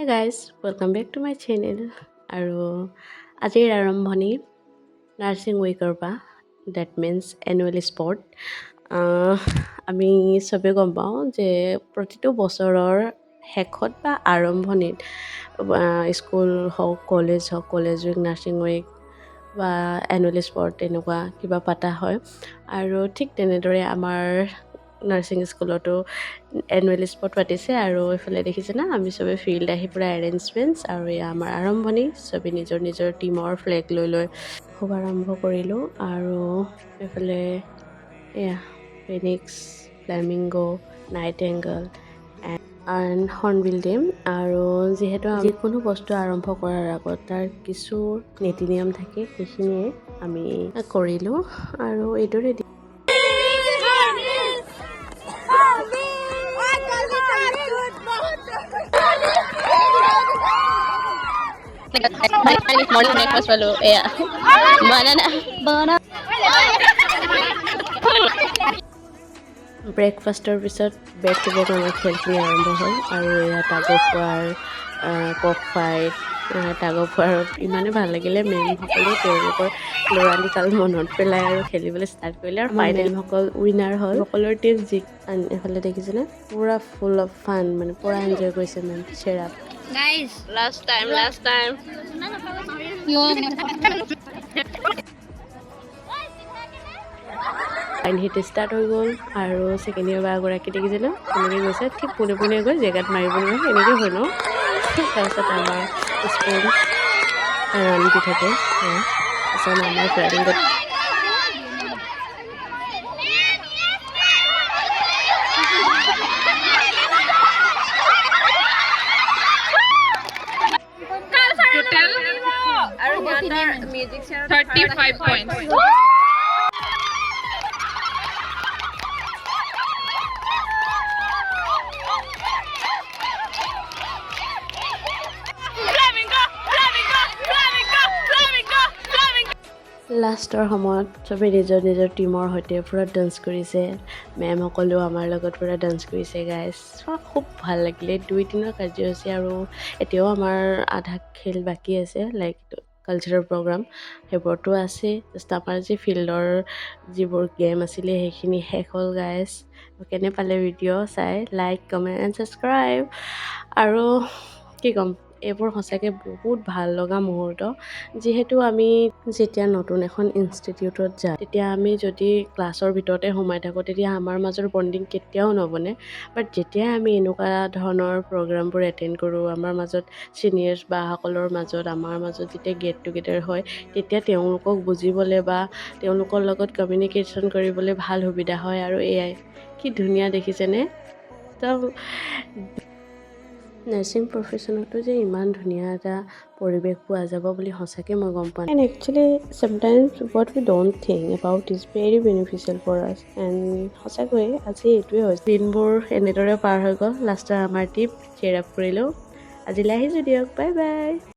Hi guys, welcome back to my channel. আৰু আজিৰ আৰম্ভণি নাৰ্ছিং উইকৰ পৰা ডেট মিনছ এনুৱেল স্পৰ্ট আমি চবেই গম পাওঁ যে প্ৰতিটো বছৰৰ শেষত বা আৰম্ভণিত স্কুল হওক কলেজ উইক নাৰ্ছিং উইক বা এনুৱেল স্পৰ্ট এনেকুৱা কিবা পতা হয় আৰু ঠিক তেনেদৰে আমাৰ নাৰ্ছিং স্কুলতো এনুৱেল স্পৰ্ট পাতিছে আৰু এইফালে দেখিছে না আমি চবে ফিল্ড আহি পূৰা এৰেঞ্জমেণ্টছ আৰু এয়া আমাৰ আৰম্ভণি চবে নিজৰ নিজৰ টীমৰ ফ্লেগ লৈ খুব আৰম্ভ কৰিলোঁ আৰু এইফালে এয়া phoenix flamingo nightingale and hornbill team আৰু যিহেতু যিকোনো বস্তু আৰম্ভ কৰাৰ আগত তাৰ কিছু নীতি নিয়ম থাকে সেইখিনিয়ে আমি কৰিলোঁ আৰু এইদৰে morning breakfast walu banana ব্ৰেকফাষ্টৰ পিছত বেক টু বেক আমাৰ খেলখিনি আৰম্ভ হ'ল আৰু এয়া tug of war cock fight tug of ৱাৰত ইমানেই ভাল লাগিলে মেমসকলে তেওঁলোকৰ ল'ৰালি কাল মনত পেলাই আৰু খেলিবলৈ ষ্টাৰ্ট কৰিলে আৰু মেমসকল উইনাৰ হ'ল সকলৰ টিম এইফালে দেখিছেনে পূৰা ফুল অফ ফান মানে পূৰা এনজয় কৰিছে ma'am cheer up guys last time line hit start হৈ গ'ল আৰু ছেকেণ্ড ইয়েৰ বা এগৰাকী দেখিছে ন এনেকৈ গৈছে ঠিক পোনে গৈ জেগাত মাৰিব নোৱাৰে এনেকৈ হয় ন তাৰপিছত আমাৰ স্পৰ্ট ৰাণ দি থাকে তাৰপিছত আমাৰ ফ্লাইটিঙত আৰু গানৰ মিউজিক চেয়াৰ 35 points লাষ্টৰ সময়ত চবেই নিজৰ নিজৰ টীমৰ সৈতে পূৰা ডান্স কৰিছে মেমসকলেও আমাৰ লগত পূৰা ডান্স কৰিছে গাইজ খুব ভাল লাগিলে 2 দিনৰ কাৰ্যসূচী আৰু এতিয়াও আমাৰ আধা খেল বাকী আছে লাইক কালচাৰেল প্ৰগ্ৰাম সেইবোৰতো আছে জাষ্ট আমাৰ যি ফিল্ডৰ যিবোৰ গেম আছিলে সেইখিনি শেষ হ'ল গাইজ কেনে পালে ভিডিঅ' চাই লাইক কমেণ্ট এণ্ড ছাবস্ক্ৰাইব আৰু কি ক'ম এইবোৰ সঁচাকৈ বহুত ভাল লগা মুহূৰ্ত যিহেতু আমি যেতিয়া নতুন এখন ইনষ্টিটিউটত যাওঁ তেতিয়া আমি যদি ক্লাছৰ ভিতৰতে সোমাই থাকোঁ তেতিয়া আমাৰ মাজৰ বণ্ডিং কেতিয়াও নবনে বাট যেতিয়া আমি এনেকুৱা ধৰণৰ প্ৰগ্ৰামবোৰ এটেণ্ড কৰোঁ আমাৰ মাজত ছিনিয়ৰ্ছ বাসকলৰ মাজত আমাৰ মাজত যেতিয়া গেট টুগেডাৰ হয় তেতিয়া তেওঁলোকক বুজিবলৈ বা তেওঁলোকৰ লগত কমিউনিকেশ্যন কৰিবলৈ ভাল সুবিধা হয় আৰু এয়াই কি ধুনীয়া দেখিছেনে তো নাৰ্ছিং প্ৰফেশ্যনতো যে ইমান ধুনীয়া এটা পৰিৱেশ পোৱা যাব বুলি সঁচাকৈ মই গম পাওঁ and actually sometimes what we don't think about is very beneficial for us and সঁচাকৈয়ে আজি এইটোৱে হৈছে দিনবোৰ এনেদৰে পাৰ হৈ গ'ল লাষ্টৰ আমাৰ টিপ চেয়াৰ আপ কৰিলোঁ আজিলৈ আহিছোঁ দিয়ক বাই বাই